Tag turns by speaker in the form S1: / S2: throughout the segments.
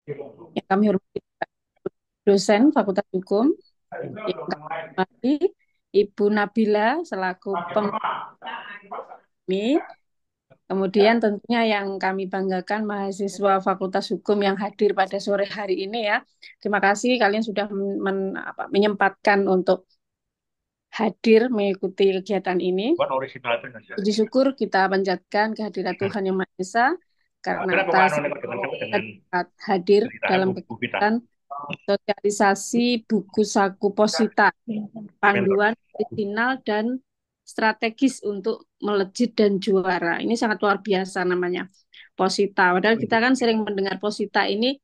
S1: Yang kami hormati dosen Fakultas Hukum, yang kami hormati Ibu Nabila selaku pembimbing. Kemudian tentunya yang kami banggakan mahasiswa Fakultas Hukum yang hadir pada sore hari ini ya. Terima kasih kalian sudah menyempatkan untuk hadir mengikuti kegiatan ini. Puji syukur kita panjatkan kehadirat Tuhan Yang Maha Esa karena atas kita dapat hadir dalam kegiatan sosialisasi buku saku Posita, panduan orisinal dan strategis untuk melejit dan juara. Ini sangat luar biasa namanya Posita. Padahal kita kan sering mendengar Posita ini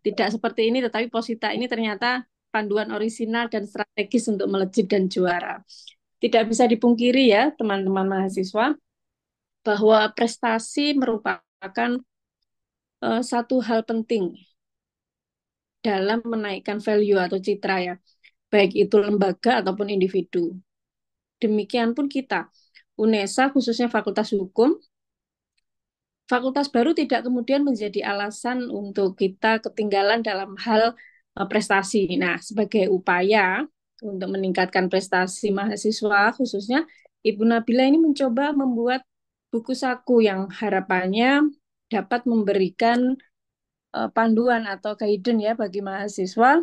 S1: tidak seperti ini, tetapi Posita ini ternyata panduan orisinal dan strategis untuk melejit dan juara. Tidak bisa dipungkiri ya teman-teman mahasiswa bahwa prestasi merupakan satu hal penting dalam menaikkan value atau citra ya, baik itu lembaga ataupun individu. Demikian pun kita, UNESA khususnya Fakultas Hukum, fakultas baru tidak kemudian menjadi alasan untuk kita ketinggalan dalam hal prestasi. Nah, sebagai upaya untuk meningkatkan prestasi mahasiswa, khususnya Ibu Nabila ini mencoba membuat buku saku yang harapannya dapat memberikan panduan atau guidance ya bagi mahasiswa.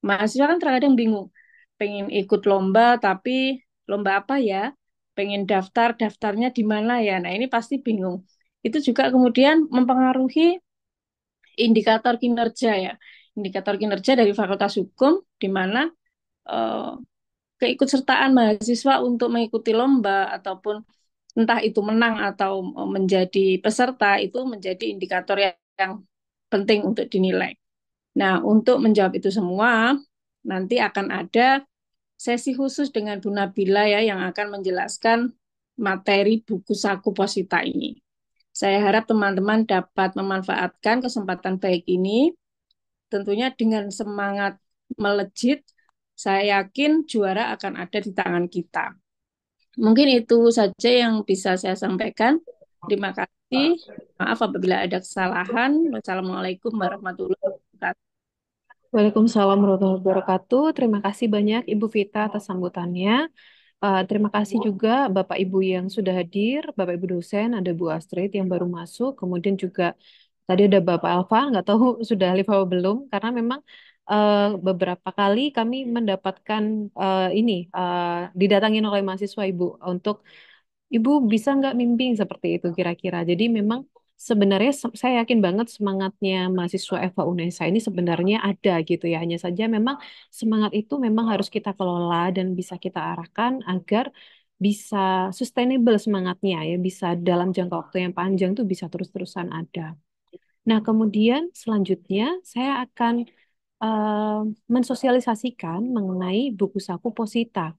S1: Mahasiswa kan terkadang bingung, pengen ikut lomba tapi lomba apa ya? Pengen daftar, daftarnya di mana ya? Nah, ini pasti bingung. Itu juga kemudian mempengaruhi indikator kinerja ya. Indikator kinerja dari Fakultas Hukum di mana eh, keikutsertaan mahasiswa untuk mengikuti lomba ataupun entah itu menang atau menjadi peserta itu menjadi indikator yang penting untuk dinilai. Nah, untuk menjawab itu semua, nanti akan ada sesi khusus dengan Bu Nabila ya yang akan menjelaskan materi buku saku Posita ini. Saya harap teman-teman dapat memanfaatkan kesempatan baik ini, tentunya dengan semangat melejit, saya yakin juara akan ada di tangan kita. Mungkin itu saja yang bisa saya sampaikan. Terima kasih. Maaf apabila ada kesalahan. Wassalamualaikum warahmatullahi wabarakatuh.
S2: Waalaikumsalam warahmatullahi wabarakatuh. Terima kasih banyak Ibu Vita atas sambutannya. Terima kasih juga Bapak Ibu yang sudah hadir, Bapak Ibu dosen, ada Bu Astrid yang baru masuk, kemudian juga tadi ada Bapak Alfa, nggak tahu sudah live atau belum, karena memang beberapa kali kami mendapatkan ini didatangin oleh mahasiswa Ibu untuk Ibu bisa nggak bimbing seperti itu kira-kira. Jadi memang sebenarnya saya yakin banget semangatnya mahasiswa Eva Unesa ini sebenarnya ada gitu ya. Hanya saja memang semangat itu memang harus kita kelola dan bisa kita arahkan agar bisa sustainable semangatnya ya, bisa dalam jangka waktu yang panjang tuh bisa terus-terusan ada. Nah, kemudian selanjutnya saya akan mensosialisasikan mengenai buku saku Posita.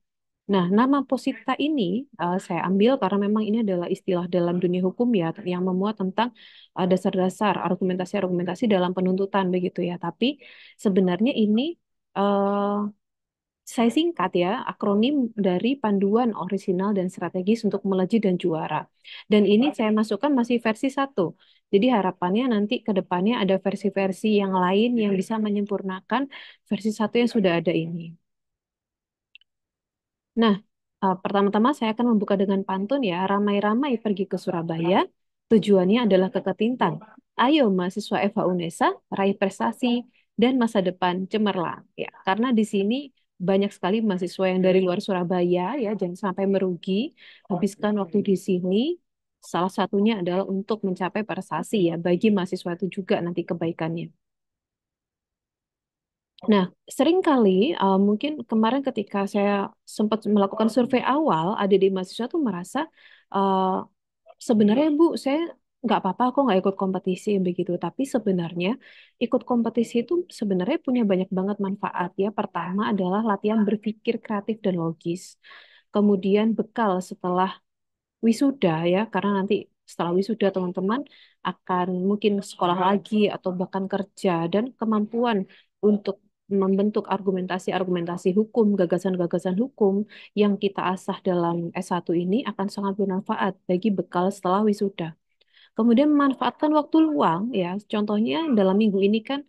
S2: Nah, nama posita ini saya ambil karena memang ini adalah istilah dalam dunia hukum ya, yang memuat tentang dasar-dasar argumentasi-argumentasi dalam penuntutan begitu ya. Tapi sebenarnya ini eh, saya singkat ya, akronim dari panduan orisinal dan strategis untuk melejit dan juara. Dan ini saya masukkan masih versi satu. Jadi harapannya nanti ke depannya ada versi-versi yang lain yang bisa menyempurnakan versi satu yang sudah ada ini. Nah, pertama-tama saya akan membuka dengan pantun ya. Ramai-ramai pergi ke Surabaya, tujuannya adalah ke Ketintan. Ayo mahasiswa Eva Unesa, raih prestasi dan masa depan cemerlang. Ya, karena di sini banyak sekali mahasiswa yang dari luar Surabaya ya, jangan sampai merugi. Habiskan waktu di sini. Salah satunya adalah untuk mencapai prestasi ya, bagi mahasiswa itu juga nanti kebaikannya. Nah, seringkali mungkin kemarin ketika saya sempat melakukan survei awal, adik-adik mahasiswa tuh merasa uh, sebenarnya Bu, saya nggak apa-apa kok nggak ikut kompetisi begitu. Tapi sebenarnya ikut kompetisi itu sebenarnya punya banyak banget manfaat ya. Pertama adalah latihan berpikir kreatif dan logis. Kemudian bekal setelah wisuda ya, karena nanti setelah wisuda teman-teman akan mungkin sekolah lagi atau bahkan kerja dan kemampuan untuk membentuk argumentasi-argumentasi hukum, gagasan-gagasan hukum yang kita asah dalam S1 ini akan sangat bermanfaat bagi bekal setelah wisuda. Kemudian memanfaatkan waktu luang ya. Contohnya dalam minggu ini kan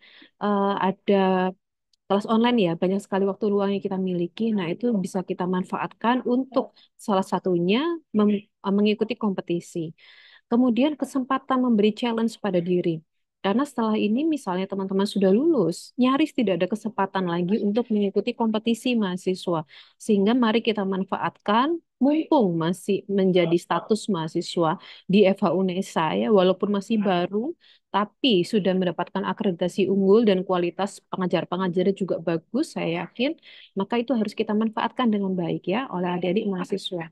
S2: ada kelas online ya, banyak sekali waktu luang yang kita miliki. Nah, itu bisa kita manfaatkan untuk salah satunya mengikuti kompetisi. Kemudian kesempatan memberi challenge pada diri. Karena setelah ini misalnya teman-teman sudah lulus, nyaris tidak ada kesempatan lagi untuk mengikuti kompetisi mahasiswa. Sehingga mari kita manfaatkan mumpung masih menjadi status mahasiswa di FH UNESA ya, walaupun masih baru, tapi sudah mendapatkan akreditasi unggul dan kualitas pengajar-pengajarnya juga bagus, saya yakin, maka itu harus kita manfaatkan dengan baik ya oleh adik-adik mahasiswa.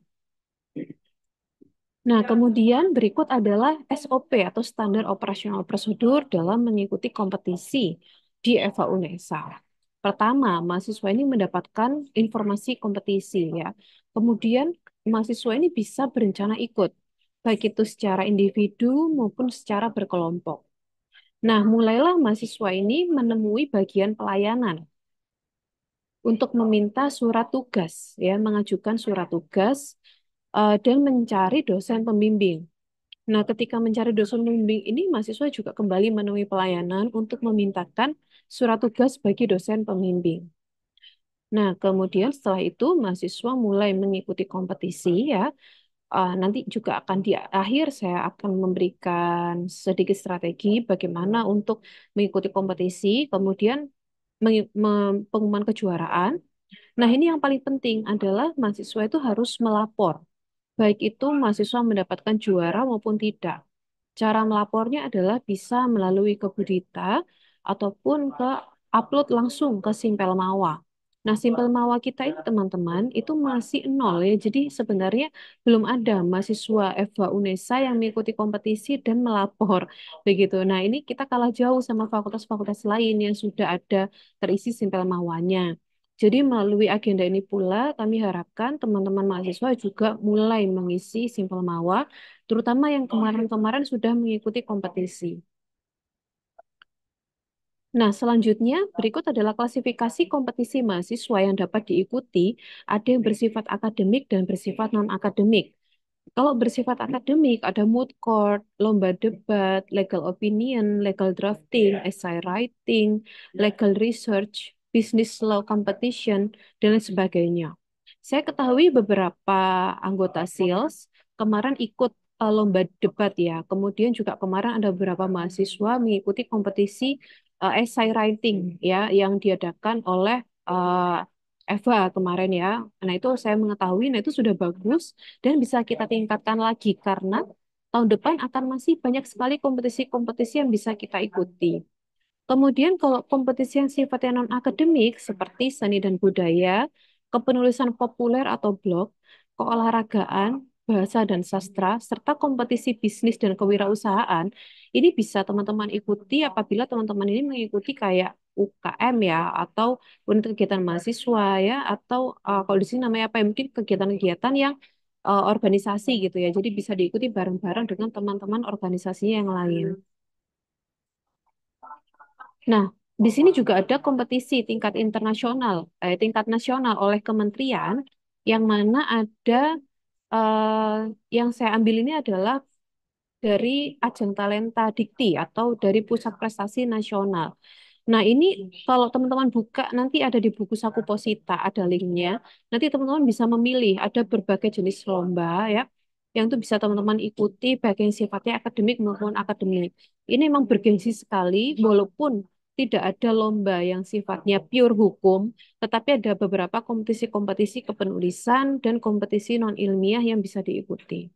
S2: Nah, kemudian berikut adalah SOP atau Standar Operasional Prosedur dalam mengikuti kompetisi di EVA UNESA. Pertama, mahasiswa ini mendapatkan informasi kompetisi ya. Kemudian mahasiswa ini bisa berencana ikut, baik itu secara individu maupun secara berkelompok. Nah, mulailah mahasiswa ini menemui bagian pelayanan untuk meminta surat tugas ya, mengajukan surat tugas dan mencari dosen pembimbing. Nah, ketika mencari dosen pembimbing ini, mahasiswa juga kembali menemui pelayanan untuk memintakan surat tugas bagi dosen pembimbing. Nah, kemudian setelah itu mahasiswa mulai mengikuti kompetisi ya. Nanti juga akan di akhir saya akan memberikan sedikit strategi bagaimana untuk mengikuti kompetisi, kemudian pengumuman kejuaraan. Nah, ini yang paling penting adalah mahasiswa itu harus melapor, baik itu mahasiswa mendapatkan juara maupun tidak. Cara melapornya adalah bisa melalui ke Budita ataupun ke upload langsung ke Simpel Mawa. Nah, Simpel Mawa kita itu teman-teman itu masih nol ya. Jadi sebenarnya belum ada mahasiswa FH UNESA yang mengikuti kompetisi dan melapor begitu. Nah, ini kita kalah jauh sama fakultas-fakultas lain yang sudah ada terisi Simpel Mawanya. Jadi melalui agenda ini pula kami harapkan teman-teman mahasiswa juga mulai mengisi Simpel Mawa terutama yang kemarin-kemarin sudah mengikuti kompetisi. Nah, selanjutnya berikut adalah klasifikasi kompetisi mahasiswa yang dapat diikuti. Ada yang bersifat akademik dan bersifat non-akademik. Kalau bersifat akademik, ada moot court, lomba debat, legal opinion, legal drafting, essay writing, legal research, business law competition, dan lain sebagainya. Saya ketahui beberapa anggota SEALS kemarin ikut lomba debat ya. Kemudian juga kemarin ada beberapa mahasiswa mengikuti kompetisi essay writing ya yang diadakan oleh Eva kemarin ya. Nah, itu saya mengetahui, nah itu sudah bagus dan bisa kita tingkatkan lagi karena tahun depan akan masih banyak sekali kompetisi-kompetisi yang bisa kita ikuti. Kemudian kalau kompetisi yang sifatnya non-akademik seperti seni dan budaya, kepenulisan populer atau blog, keolahragaan, bahasa dan sastra, serta kompetisi bisnis dan kewirausahaan, ini bisa teman-teman ikuti apabila teman-teman ini mengikuti kayak UKM ya, atau unit kegiatan mahasiswa ya, atau kalau di sini namanya apa ya, mungkin kegiatan-kegiatan yang organisasi gitu ya. Jadi bisa diikuti bareng-bareng dengan teman-teman organisasinya yang lain. Nah, di sini juga ada kompetisi tingkat internasional, tingkat nasional oleh kementerian, yang mana ada yang saya ambil ini adalah dari Ajang Talenta Dikti atau dari Pusat Prestasi Nasional. Nah, ini kalau teman-teman buka nanti ada di buku Saku Posita, ada linknya. Nanti teman-teman bisa memilih, ada berbagai jenis lomba ya, yang itu bisa teman-teman ikuti baik yang sifatnya akademik maupun akademik. Ini memang bergengsi sekali, walaupun tidak ada lomba yang sifatnya pure hukum, tetapi ada beberapa kompetisi-kompetisi kepenulisan dan kompetisi non-ilmiah yang bisa diikuti.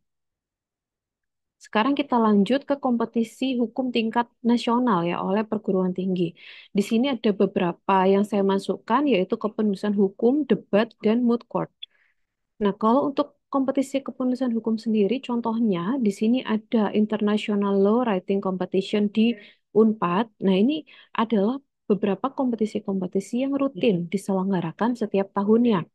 S2: Sekarang kita lanjut ke kompetisi hukum tingkat nasional ya oleh perguruan tinggi. Di sini ada beberapa yang saya masukkan yaitu kepenulisan hukum, debat, dan moot court. Nah, kalau untuk kompetisi kepenulisan hukum sendiri, contohnya di sini ada International Law Writing Competition di Unpad. Nah, ini adalah beberapa kompetisi-kompetisi yang rutin diselenggarakan setiap tahunnya.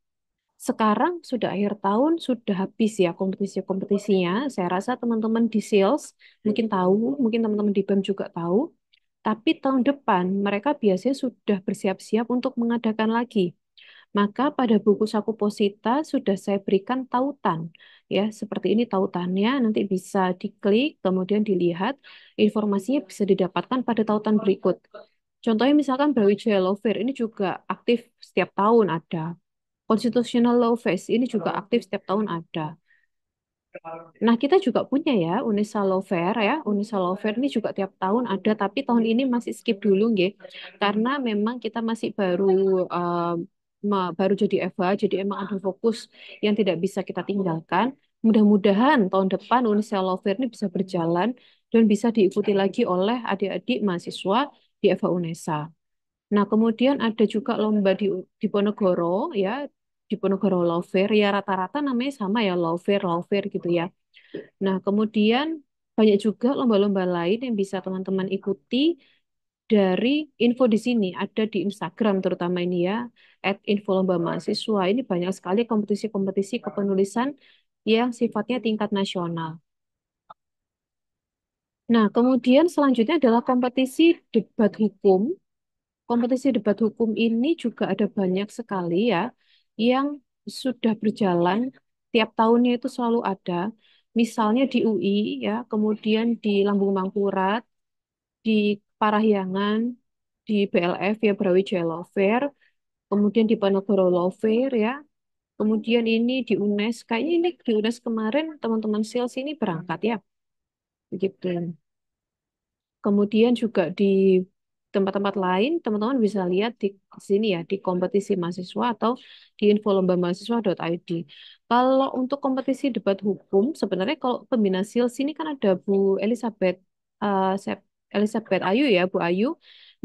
S2: Sekarang sudah akhir tahun, sudah habis ya kompetisi-kompetisinya. Saya rasa teman-teman di sales mungkin tahu, mungkin teman-teman di BEM juga tahu. Tapi tahun depan mereka biasanya sudah bersiap-siap untuk mengadakan lagi. Maka pada buku saku Posita sudah saya berikan tautan. Ya, seperti ini tautannya, nanti bisa diklik, kemudian dilihat, informasinya bisa didapatkan pada tautan berikut. Contohnya misalkan Brawijaya Lawfare, ini juga aktif setiap tahun ada. Constitutional Law Fest, ini juga aktif setiap tahun ada. Nah, kita juga punya ya Unesa Lawfare ya. Unesa Lawfare ini juga tiap tahun ada, tapi tahun ini masih skip dulu nggih. Karena memang kita masih baru baru jadi EVA, jadi emang ada fokus yang tidak bisa kita tinggalkan. Mudah-mudahan tahun depan Unesa Lawfare ini bisa berjalan dan bisa diikuti lagi oleh adik-adik mahasiswa di EVA Unesa. Nah, kemudian ada juga lomba di Ponorogo ya, di Ponorogo Lawfare ya rata-rata namanya sama ya Lawfare, Lawfare gitu ya. Nah, kemudian banyak juga lomba-lomba lain yang bisa teman-teman ikuti dari info di sini. Ada di Instagram terutama ini ya, @info lomba mahasiswa. Ini banyak sekali kompetisi-kompetisi kepenulisan yang sifatnya tingkat nasional. Nah, kemudian selanjutnya adalah kompetisi debat hukum. Kompetisi debat hukum ini juga ada banyak sekali ya yang sudah berjalan tiap tahunnya itu selalu ada. Misalnya di UI ya, kemudian di Lambung Mangkurat, di Parahyangan, di BLF ya Brawijaya Lawfare, kemudian di Ponorogo Lawfare ya. Kemudian ini di UNES, kayaknya ini di UNES kemarin teman-teman sales ini berangkat ya, begitu. Kemudian juga di tempat-tempat lain, teman-teman bisa lihat di sini ya, di kompetisi mahasiswa atau di info lomba mahasiswa.id. Kalau untuk kompetisi debat hukum, sebenarnya kalau pembina SIL sini kan ada Bu Elizabeth, Elizabeth Ayu ya, Bu Ayu.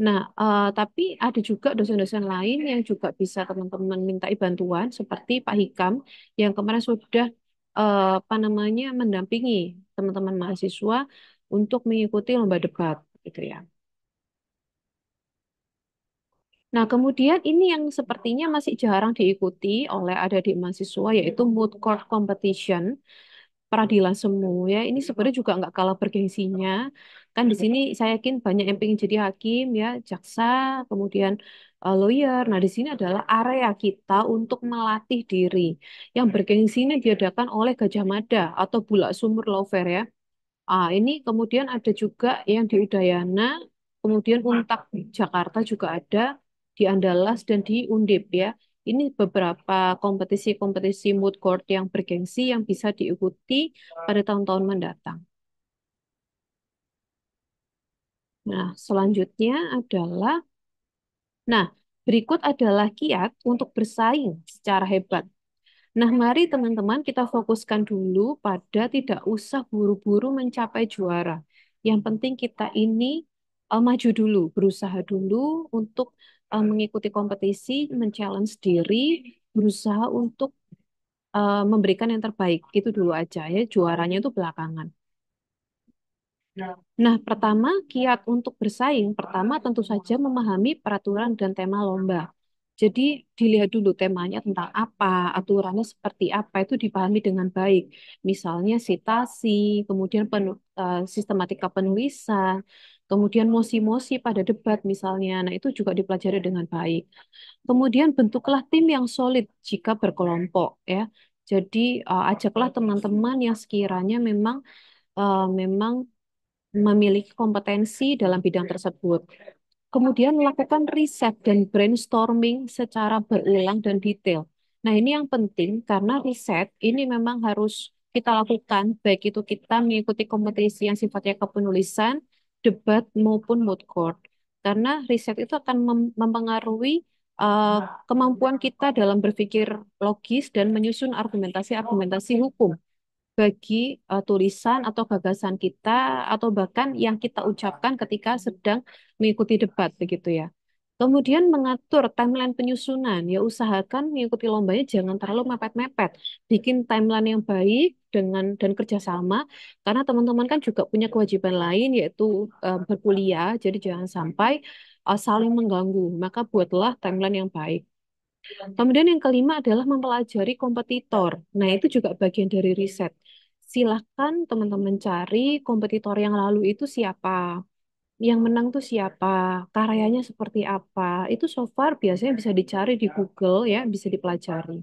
S2: Nah, tapi ada juga dosen-dosen lain yang juga bisa teman-teman mintai bantuan, seperti Pak Hikam, yang kemarin sudah apa namanya mendampingi teman-teman mahasiswa untuk mengikuti lomba debat gitu ya. Nah, kemudian ini yang sepertinya masih jarang diikuti oleh adik-adik mahasiswa yaitu moot court competition, peradilan semu ya. Ini sebenarnya juga nggak kalah bergengsinya. Kan di sini saya yakin banyak yang pengen jadi hakim ya, jaksa, kemudian lawyer. Nah, di sini adalah area kita untuk melatih diri. Yang bergengsi ini diadakan oleh Gajah Mada atau Bulak Sumur Lawfare ya. Ini kemudian ada juga yang di Udayana, kemudian Untak Jakarta juga ada, di Andalas dan di Undip ya. Ini beberapa kompetisi-kompetisi moot court yang bergengsi yang bisa diikuti pada tahun-tahun mendatang. Nah, selanjutnya adalah, nah, berikut adalah kiat untuk bersaing secara hebat. Nah, mari teman-teman kita fokuskan dulu pada tidak usah buru-buru mencapai juara. Yang penting kita ini maju dulu, berusaha dulu untuk mengikuti kompetisi, men-challenge diri, berusaha untuk memberikan yang terbaik. Itu dulu aja ya, juaranya itu belakangan. Nah, pertama, kiat untuk bersaing. Pertama, tentu saja memahami peraturan dan tema lomba. Jadi, dilihat dulu temanya tentang apa, aturannya seperti apa, itu dipahami dengan baik. Misalnya sitasi, kemudian sistematika penulisan, kemudian mosi-mosi pada debat misalnya. Nah, itu juga dipelajari dengan baik. Kemudian bentuklah tim yang solid jika berkelompok ya. Jadi, ajaklah teman-teman yang sekiranya memang memiliki kompetensi dalam bidang tersebut. Kemudian melakukan riset dan brainstorming secara berulang dan detail. Nah, ini yang penting karena riset ini memang harus kita lakukan, baik itu kita mengikuti kompetisi yang sifatnya kepenulisan, debat maupun moot court. Karena riset itu akan mempengaruhi uh, kemampuan kita dalam berpikir logis dan menyusun argumentasi-argumentasi hukum bagi tulisan atau gagasan kita atau bahkan yang kita ucapkan ketika sedang mengikuti debat begitu ya. Kemudian mengatur timeline penyusunan, ya usahakan mengikuti lombanya jangan terlalu mepet-mepet. Bikin timeline yang baik dengan dan kerjasama, karena teman-teman kan juga punya kewajiban lain yaitu berkuliah, jadi jangan sampai saling mengganggu. Maka buatlah timeline yang baik. Kemudian yang kelima adalah mempelajari kompetitor. Nah, itu juga bagian dari riset. Silahkan teman-teman cari kompetitor yang lalu itu siapa. yang menang tuh siapa, karyanya seperti apa. Itu so far biasanya bisa dicari di Google ya, bisa dipelajari.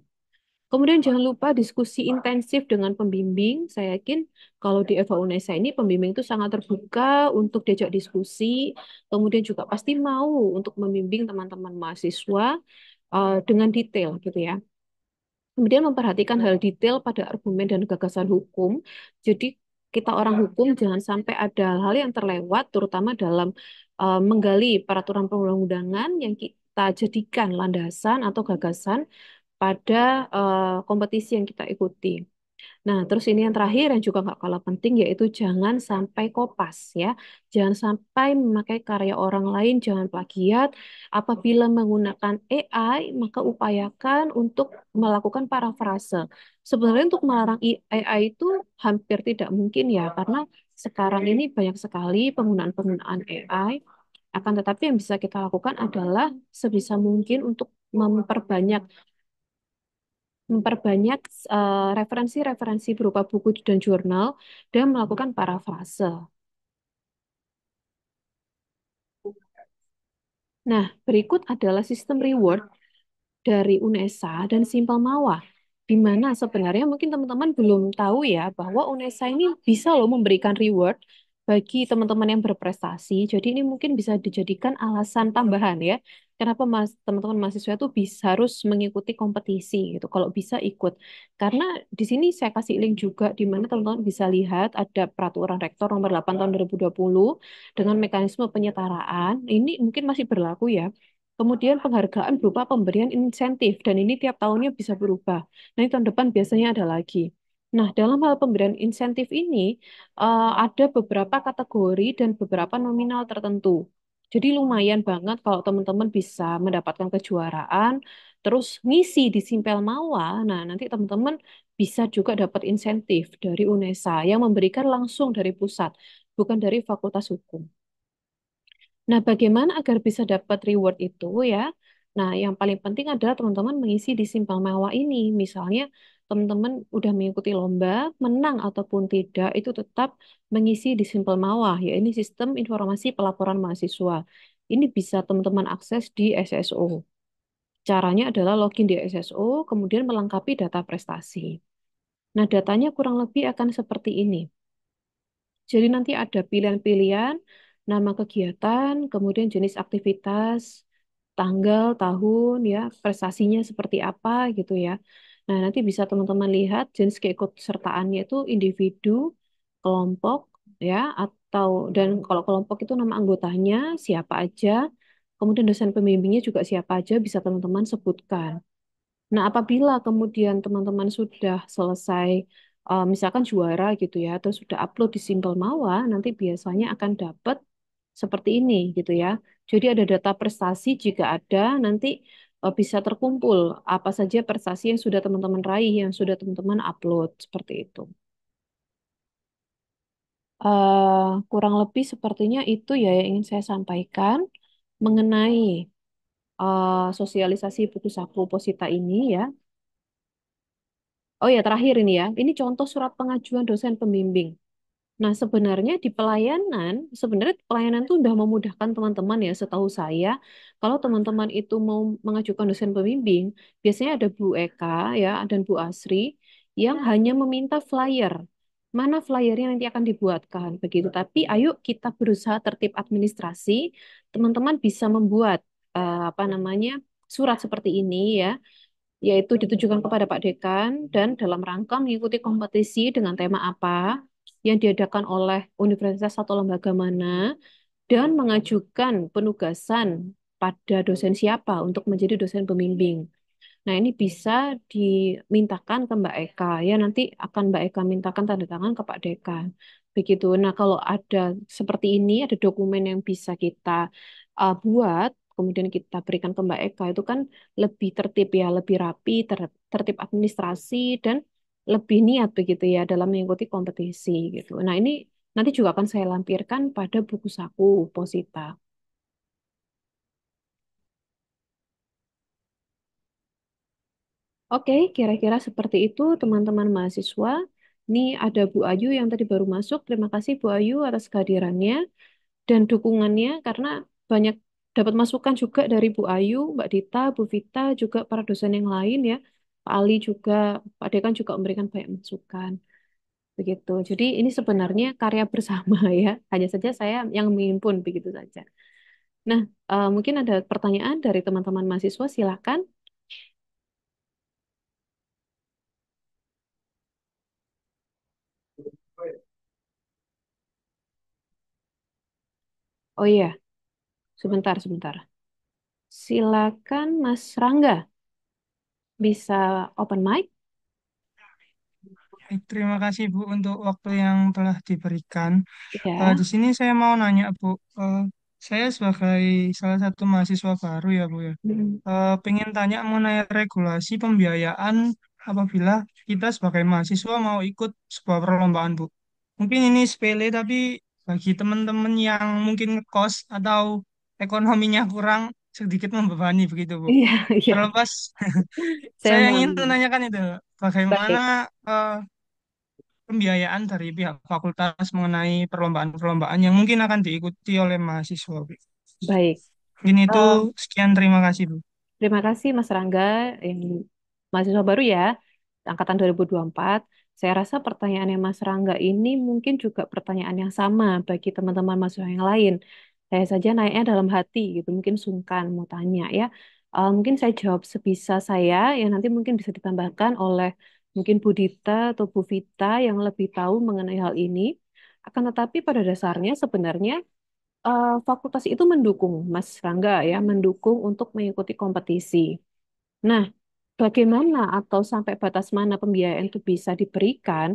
S2: Kemudian jangan lupa diskusi intensif dengan pembimbing. Saya yakin kalau di Eva Unesa ini pembimbing itu sangat terbuka untuk diajak diskusi, kemudian juga pasti mau untuk membimbing teman-teman mahasiswa dengan detail gitu ya. Kemudian memperhatikan hal detail pada argumen dan gagasan hukum. Jadi kita orang hukum jangan sampai ada hal-hal yang terlewat, terutama dalam menggali peraturan perundang-undangan yang kita jadikan landasan atau gagasan pada kompetisi yang kita ikuti. Nah, terus ini yang terakhir yang juga nggak kalah penting yaitu jangan sampai kopas ya. Jangan sampai memakai karya orang lain, jangan plagiat. Apabila menggunakan AI, maka upayakan untuk melakukan parafrase. Sebenarnya untuk melarang AI itu hampir tidak mungkin ya, karena sekarang ini banyak sekali penggunaan-penggunaan AI. Akan tetapi yang bisa kita lakukan adalah sebisa mungkin untuk memperbanyak memperbanyak referensi-referensi berupa buku dan jurnal dan melakukan parafrase. Nah, berikut adalah sistem reward dari UNESA dan Simpel Mawar. Di mana sebenarnya mungkin teman-teman belum tahu ya bahwa UNESA ini bisa loh memberikan reward bagi teman-teman yang berprestasi. Jadi ini mungkin bisa dijadikan alasan tambahan ya. Kenapa teman-teman mahasiswa itu bisa harus mengikuti kompetisi gitu. Kalau bisa ikut. Karena di sini saya kasih link juga di mana teman-teman bisa lihat ada peraturan rektor nomor 8 tahun 2020 dengan mekanisme penyetaraan. Ini mungkin masih berlaku ya. Kemudian penghargaan berupa pemberian insentif dan ini tiap tahunnya bisa berubah. Nah, tahun depan biasanya ada lagi. Nah, dalam hal pemberian insentif ini ada beberapa kategori dan beberapa nominal tertentu. Jadi lumayan banget kalau teman-teman bisa mendapatkan kejuaraan, terus ngisi di Simpel Mawa. Nah, nanti teman-teman bisa juga dapat insentif dari UNESA yang memberikan langsung dari pusat, bukan dari Fakultas Hukum. Nah, bagaimana agar bisa dapat reward itu ya? Nah, yang paling penting adalah teman-teman mengisi di simpang mawar ini. Misalnya, teman-teman udah mengikuti lomba, menang ataupun tidak, itu tetap mengisi di simpang mawar, ya ini sistem informasi pelaporan mahasiswa. Ini bisa teman-teman akses di SSO. Caranya adalah login di SSO, kemudian melengkapi data prestasi. Nah, datanya kurang lebih akan seperti ini. Jadi nanti ada pilihan-pilihan, nama kegiatan, kemudian jenis aktivitas, tanggal, tahun, ya, prestasinya seperti apa gitu ya. Nah, nanti bisa teman-teman lihat jenis keikutsertaannya itu individu, kelompok, ya, atau dan kalau kelompok itu nama anggotanya siapa aja, kemudian dosen pembimbingnya juga siapa aja bisa teman-teman sebutkan. Nah, apabila kemudian teman-teman sudah selesai, misalkan juara gitu ya, terus sudah upload di Simpel Mawa, nanti biasanya akan dapat seperti ini gitu ya. Jadi ada data prestasi jika ada, nanti bisa terkumpul apa saja prestasi yang sudah teman-teman raih, yang sudah teman-teman upload, seperti itu. Kurang lebih sepertinya itu ya yang ingin saya sampaikan mengenai sosialisasi buku saku Posita ini ya. Oh ya, terakhir ini ya. Ini contoh surat pengajuan dosen pembimbing. Nah, sebenarnya pelayanan itu udah memudahkan teman-teman ya, setahu saya. Kalau teman-teman itu mau mengajukan dosen pembimbing, biasanya ada Bu Eka ya dan Bu Asri yang hanya meminta flyer. Mana flyernya nanti akan dibuatkan begitu. Tapi ayo kita berusaha tertib administrasi. Teman-teman bisa membuat apa namanya surat seperti ini ya yaitu ditujukan kepada Pak Dekan dan dalam rangka mengikuti kompetisi dengan tema apa yang diadakan oleh universitas atau lembaga mana dan mengajukan penugasan pada dosen siapa untuk menjadi dosen pembimbing. Nah, ini bisa dimintakan ke Mbak Eka. Ya, nanti akan Mbak Eka mintakan tanda tangan ke Pak Dekan. Begitu. Nah, kalau ada seperti ini, ada dokumen yang bisa kita buat, kemudian kita berikan ke Mbak Eka, itu kan lebih tertib ya, lebih rapi, tertib administrasi, dan lebih niat begitu ya dalam mengikuti kompetisi gitu. Nah, ini nanti juga akan saya lampirkan pada buku saku Posita. Oke, kira-kira seperti itu teman-teman mahasiswa. Ini ada Bu Ayu yang tadi baru masuk. Terima kasih Bu Ayu atas kehadirannya. dan dukungannya karena banyak dapat masukan juga dari Bu Ayu, Mbak Dita, Bu Vita, juga para dosen yang lain ya. Pak Ali juga, Pak Dekan juga memberikan banyak masukan. Begitu. Jadi ini sebenarnya karya bersama ya. Hanya saja saya yang menghimpun begitu saja. Nah, mungkin ada pertanyaan dari teman-teman mahasiswa, silakan. Oh iya, sebentar, sebentar. Silakan Mas Rangga, bisa open mic?
S3: Baik, terima kasih Bu untuk waktu yang telah diberikan.
S2: Ya.
S3: Di sini saya mau nanya Bu, Eh, saya sebagai salah satu mahasiswa baru ya Bu ya,
S2: Hmm.
S3: pengen tanya mengenai regulasi pembiayaan apabila kita sebagai mahasiswa mau ikut sebuah perlombaan Bu. Mungkin ini sepele tapi bagi teman-teman yang mungkin ngekos atau ekonominya kurang sedikit membebani begitu Bu.
S2: Iya, iya.
S3: Terlepas
S2: Saya
S3: saya ingin
S2: memahami.
S3: menanyakan itu, bagaimana
S2: Baik,
S3: eh, pembiayaan dari pihak fakultas mengenai perlombaan-perlombaan yang mungkin akan diikuti oleh mahasiswa, Bu.
S2: baik.
S3: Mungkin itu
S2: Eh,
S3: sekian, terima kasih, Bu.
S2: Terima kasih Mas Rangga yang mahasiswa baru ya, angkatan 2024. Saya rasa pertanyaannya Mas Rangga ini mungkin juga pertanyaan yang sama bagi teman-teman mahasiswa yang lain. Saya saja naiknya dalam hati gitu, mungkin sungkan mau tanya ya. Mungkin saya jawab sebisa saya, yang nanti mungkin bisa ditambahkan oleh mungkin Bu Dita atau Bu Vita yang lebih tahu mengenai hal ini. Akan tetapi pada dasarnya sebenarnya fakultas itu mendukung Mas Rangga ya, mendukung untuk mengikuti kompetisi. Nah, bagaimana atau sampai batas mana pembiayaan itu bisa diberikan?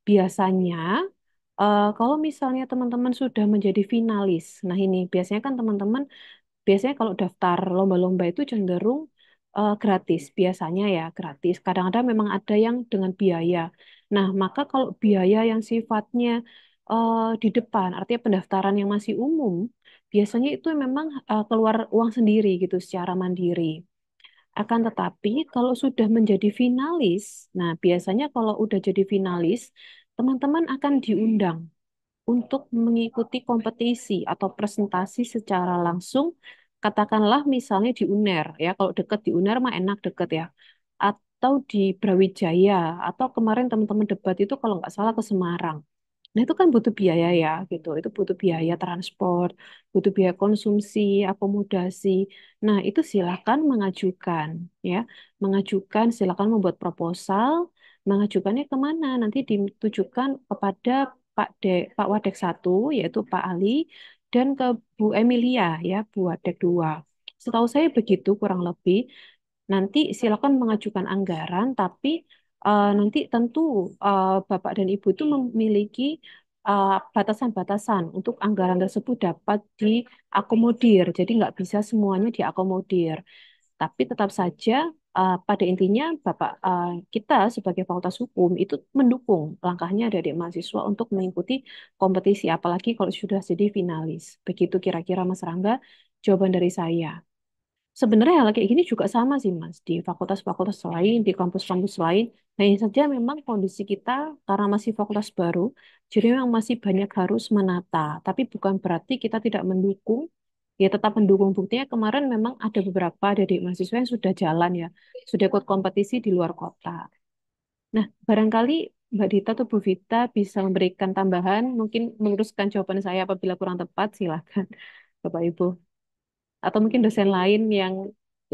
S2: Biasanya, kalau misalnya teman-teman sudah menjadi finalis, nah ini biasanya kan teman-teman biasanya kalau daftar lomba-lomba itu cenderung gratis, biasanya ya gratis. Kadang-kadang memang ada yang dengan biaya. Nah, maka kalau biaya yang sifatnya di depan, artinya pendaftaran yang masih umum, biasanya itu memang keluar uang sendiri gitu secara mandiri. Akan tetapi kalau sudah menjadi finalis, nah biasanya kalau udah jadi finalis, teman-teman akan diundang untuk mengikuti kompetisi atau presentasi secara langsung, katakanlah misalnya di UNER, ya kalau deket di UNER mah enak deket ya, atau di Brawijaya, atau kemarin teman-teman debat itu kalau nggak salah ke Semarang. Nah, itu kan butuh biaya ya, gitu. Itu butuh biaya transport, butuh biaya konsumsi, akomodasi. Nah, itu silakan mengajukan, ya. Mengajukan, silakan membuat proposal. Mengajukannya kemana? Nanti ditujukan kepada Pak Wadek satu, yaitu Pak Ali, dan ke Bu Emilia, ya, Bu Wadek 2. Setahu saya begitu kurang lebih. Nanti silakan mengajukan anggaran, tapi nanti tentu Bapak dan Ibu itu memiliki batasan-batasan untuk anggaran tersebut dapat diakomodir. Jadi nggak bisa semuanya diakomodir. Tapi tetap saja pada intinya Bapak kita sebagai Fakultas Hukum itu mendukung langkahnya dari mahasiswa untuk mengikuti kompetisi, apalagi kalau sudah jadi finalis. Begitu kira-kira Mas Rangga, jawaban dari saya. Sebenarnya hal kayak gini juga sama sih Mas di fakultas-fakultas lain, di kampus-kampus lain. Hanya saja memang kondisi kita karena masih fakultas baru, jadi memang masih banyak harus menata. Tapi bukan berarti kita tidak mendukung, ya tetap mendukung. Buktinya kemarin memang ada beberapa dari mahasiswa yang sudah jalan ya, sudah ikut kompetisi di luar kota. Nah, barangkali Mbak Dita atau Bu Vita bisa memberikan tambahan, mungkin meluruskan jawaban saya apabila kurang tepat, silakan Bapak Ibu atau mungkin dosen lain yang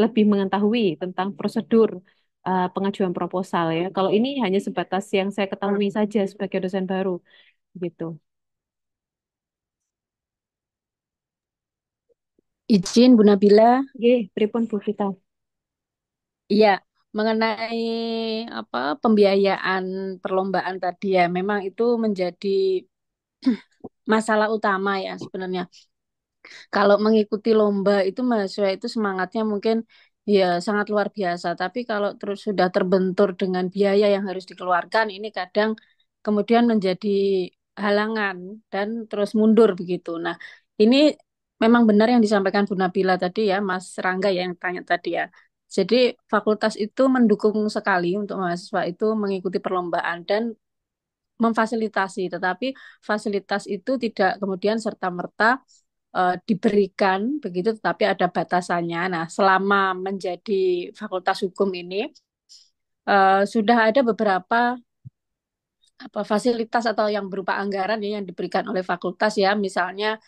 S2: lebih mengetahui tentang prosedur pengajuan proposal ya. Kalau ini hanya sebatas yang saya ketahui saja sebagai dosen baru gitu.
S1: Izin Bu Nabila,
S2: Oke, pripun Bu Vita?
S1: iya mengenai apa pembiayaan perlombaan tadi ya, memang itu menjadi masalah utama ya sebenarnya. Kalau mengikuti lomba itu mahasiswa itu semangatnya mungkin ya sangat luar biasa. Tapi kalau terus sudah terbentur dengan biaya yang harus dikeluarkan, ini kadang kemudian menjadi halangan dan terus mundur begitu. Nah, ini memang benar yang disampaikan Bu Nabila tadi ya, Mas Rangga yang tanya tadi ya. Jadi fakultas itu mendukung sekali untuk mahasiswa itu mengikuti perlombaan dan memfasilitasi, tetapi fasilitas itu tidak kemudian serta-merta diberikan begitu, tetapi ada batasannya. Nah, selama menjadi fakultas hukum ini sudah ada beberapa apa fasilitas atau yang berupa anggaran ya yang diberikan oleh fakultas ya, misalnya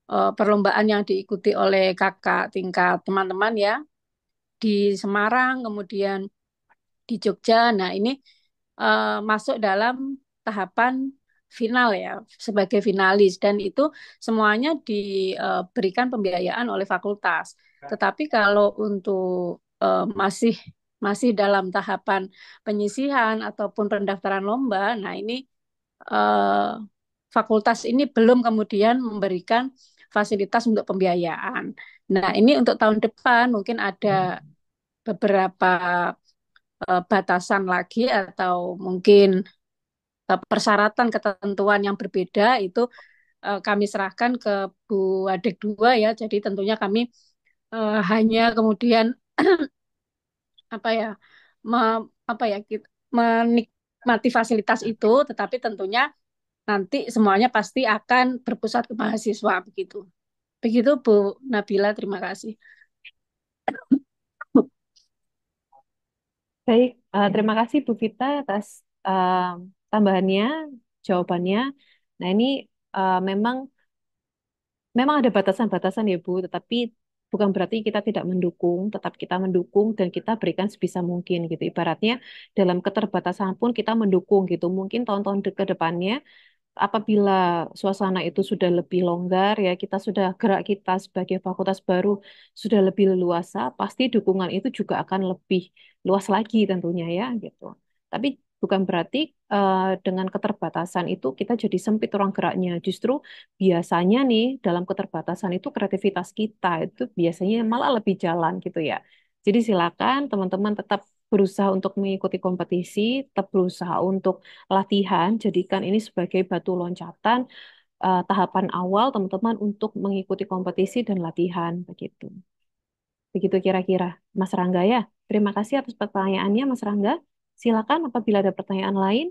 S1: perlombaan yang diikuti oleh kakak tingkat teman-teman ya di Semarang, kemudian di Jogja. Nah, ini masuk dalam tahapan final ya, sebagai finalis dan itu semuanya diberikan pembiayaan oleh fakultas. Tetapi kalau untuk masih masih dalam tahapan penyisihan ataupun pendaftaran lomba, nah ini eh, fakultas ini belum kemudian memberikan fasilitas untuk pembiayaan. Nah, ini untuk tahun depan mungkin ada beberapa batasan lagi atau mungkin persyaratan ketentuan yang berbeda itu kami serahkan ke Bu Wadek II ya. Jadi tentunya kami hanya kemudian apa ya apa ya menikmati fasilitas itu, tetapi tentunya nanti semuanya pasti akan berpusat ke mahasiswa begitu. Begitu Bu Nabila, terima kasih.
S2: Baik, terima kasih Bu Vita atas tambahannya, jawabannya. Nah, ini memang memang ada batasan-batasan ya Bu, tetapi bukan berarti kita tidak mendukung, tetap kita mendukung dan kita berikan sebisa mungkin gitu. Ibaratnya dalam keterbatasan pun kita mendukung gitu. Mungkin tahun-tahun ke depannya apabila suasana itu sudah lebih longgar ya kita sudah gerak kita sebagai fakultas baru sudah lebih leluasa pasti dukungan itu juga akan lebih luas lagi tentunya ya gitu. Tapi bukan berarti dengan keterbatasan itu kita jadi sempit ruang geraknya. Justru biasanya nih dalam keterbatasan itu kreativitas kita itu biasanya malah lebih jalan gitu ya. Jadi silakan teman-teman tetap berusaha untuk mengikuti kompetisi, tetap berusaha untuk latihan, jadikan ini sebagai batu loncatan tahapan awal teman-teman untuk mengikuti kompetisi dan latihan begitu. Begitu kira-kira, Mas Rangga ya. Terima kasih atas pertanyaannya, Mas Rangga. Silakan apabila ada pertanyaan lain.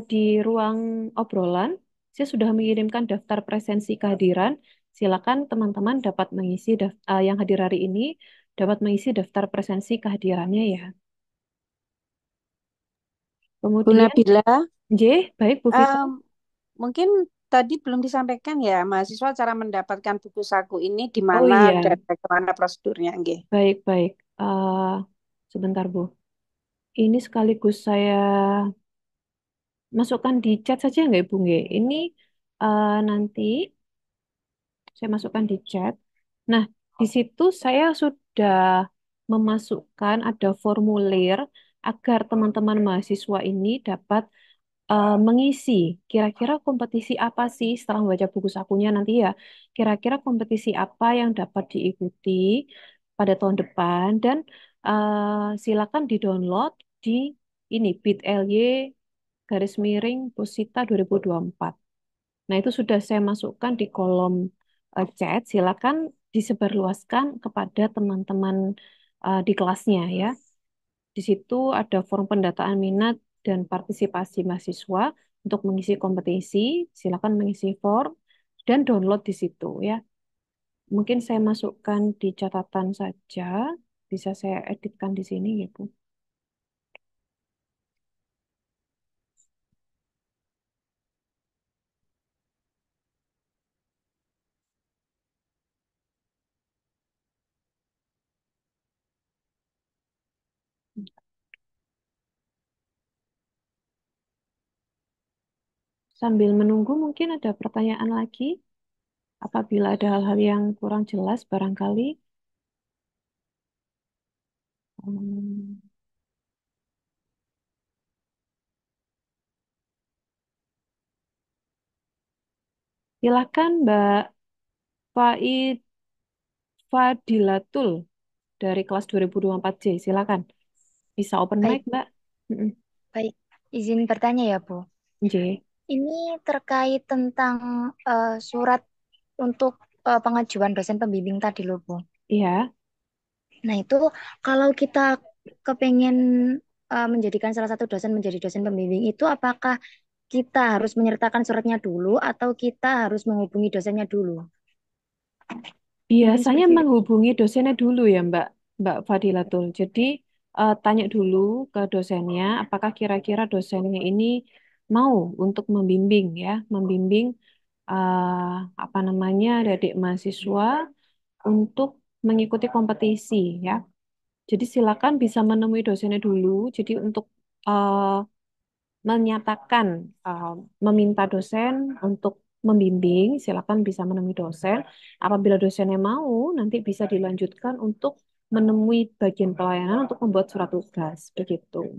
S2: Di ruang obrolan, saya sudah mengirimkan daftar presensi kehadiran. Silakan teman-teman dapat mengisi yang hadir hari ini dapat mengisi daftar presensi kehadirannya ya.
S1: Bu
S2: Kemudian,
S1: Nabila,
S2: J, baik Bu Vita.
S1: em, mungkin tadi belum disampaikan ya, mahasiswa cara mendapatkan buku saku ini di
S2: Oh
S1: mana
S2: iya,
S1: dan bagaimana prosedurnya, nggih.
S2: baik-baik. Sebentar Bu. Ini sekaligus saya masukkan di chat saja nggak Ibu nggih? Ini nanti saya masukkan di chat. Nah, di situ saya sudah memasukkan ada formulir agar teman-teman mahasiswa ini dapat mengisi kira-kira kompetisi apa sih setelah membaca buku sakunya nanti ya. Kira-kira kompetisi apa yang dapat diikuti pada tahun depan dan silakan di-download di ini bit.ly garis miring Pusita 2024. Nah, itu sudah saya masukkan di kolom chat. Silakan disebarluaskan kepada teman-teman di kelasnya ya. Di situ ada form pendataan minat dan partisipasi mahasiswa untuk mengisi kompetisi. Silakan mengisi form dan download di situ ya. Mungkin saya masukkan di catatan saja. Bisa saya editkan di sini ya, Bu. Sambil menunggu mungkin ada pertanyaan lagi. Apabila ada hal-hal yang kurang jelas barangkali. Hmm, Silakan Mbak Faid Fadilatul dari kelas 2024 C. Silakan. Bisa open mic,
S4: Baik,
S2: Mbak. Mm-mm.
S4: baik. Izin bertanya ya, Bu.
S2: J.
S4: Ini terkait tentang surat untuk pengajuan dosen pembimbing tadi loh, Bu.
S2: Iya.
S4: Nah, itu kalau kita kepengen menjadikan salah satu dosen menjadi dosen pembimbing itu apakah kita harus menyertakan suratnya dulu atau kita harus menghubungi dosennya dulu? Mungkin
S2: Biasanya
S4: seperti itu.
S2: menghubungi dosennya dulu ya Mbak Fadilatul. Jadi tanya dulu ke dosennya, apakah kira-kira dosennya ini mau untuk membimbing ya, membimbing apa namanya adik mahasiswa untuk mengikuti kompetisi ya. Jadi silakan bisa menemui dosennya dulu. Jadi untuk eh, menyatakan meminta dosen untuk membimbing, silakan bisa menemui dosen. Apabila dosennya mau, nanti bisa dilanjutkan untuk menemui bagian pelayanan untuk membuat surat tugas, begitu.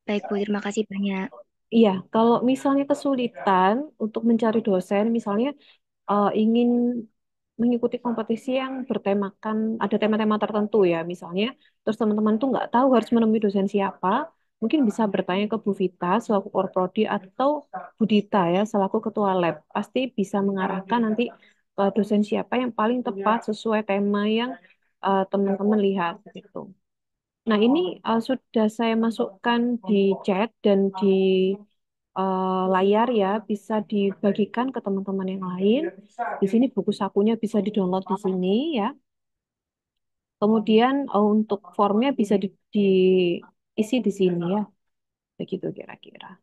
S4: Baik, Bu, terima kasih banyak.
S2: Iya, kalau misalnya kesulitan untuk mencari dosen, misalnya ingin mengikuti kompetisi yang bertemakan ada tema-tema tertentu ya misalnya terus teman-teman tuh nggak tahu harus menemui dosen siapa mungkin bisa bertanya ke Bu Vita selaku Korprodi atau Bu Dita ya selaku Ketua Lab pasti bisa mengarahkan nanti ke dosen siapa yang paling tepat sesuai tema yang teman-teman lihat gitu. Nah ini sudah saya masukkan di chat dan di layar ya bisa dibagikan ke teman-teman yang lain. Di sini buku sakunya bisa di-download di sini ya. Kemudian untuk formnya bisa diisi di sini ya. Begitu kira-kira.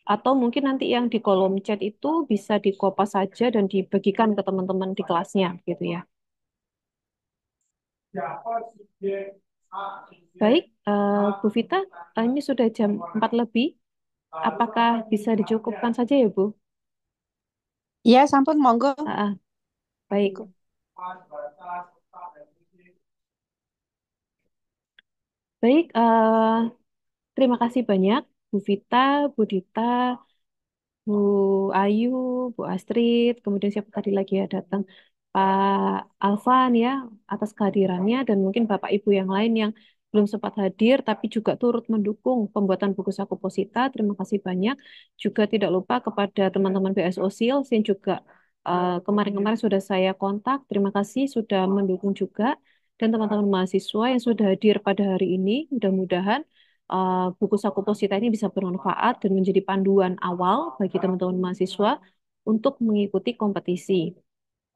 S2: Atau mungkin nanti yang di kolom chat itu bisa dikopas saja dan dibagikan ke teman-teman di kelasnya gitu ya. Baik, Bu Vita, ini sudah jam 4 lebih. Apakah bisa dicukupkan saja ya, Bu?
S1: Iya, sampun, monggo.
S2: Ah, ah, baik. Baik, terima kasih banyak Bu Vita, Bu Dita, Bu Ayu, Bu Astrid, kemudian siapa tadi lagi ya datang, Pak Alvan ya, atas kehadirannya dan mungkin Bapak Ibu yang lain yang belum sempat hadir tapi juga turut mendukung pembuatan buku saku Posita. Terima kasih banyak. Juga tidak lupa kepada teman-teman BSO Sils yang juga kemarin-kemarin sudah saya kontak. Terima kasih sudah mendukung juga dan teman-teman mahasiswa yang sudah hadir pada hari ini. Mudah-mudahan buku saku Posita ini bisa bermanfaat dan menjadi panduan awal bagi teman-teman mahasiswa untuk mengikuti kompetisi.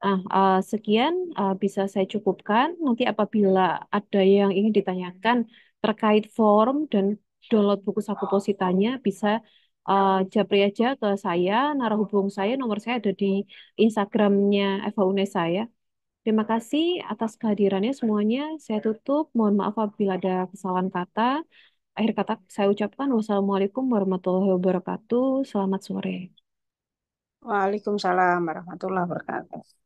S2: Nah, sekian bisa saya cukupkan. Nanti apabila ada yang ingin ditanyakan terkait form dan download buku saku Positanya, bisa japri aja ke saya, narahubung saya, nomor saya ada di Instagramnya Eva Unesa ya. Terima kasih atas kehadirannya semuanya. Saya tutup. Mohon maaf apabila ada kesalahan kata. Akhir kata saya ucapkan wassalamualaikum warahmatullahi wabarakatuh. Selamat sore.
S1: Waalaikumsalam warahmatullahi wabarakatuh.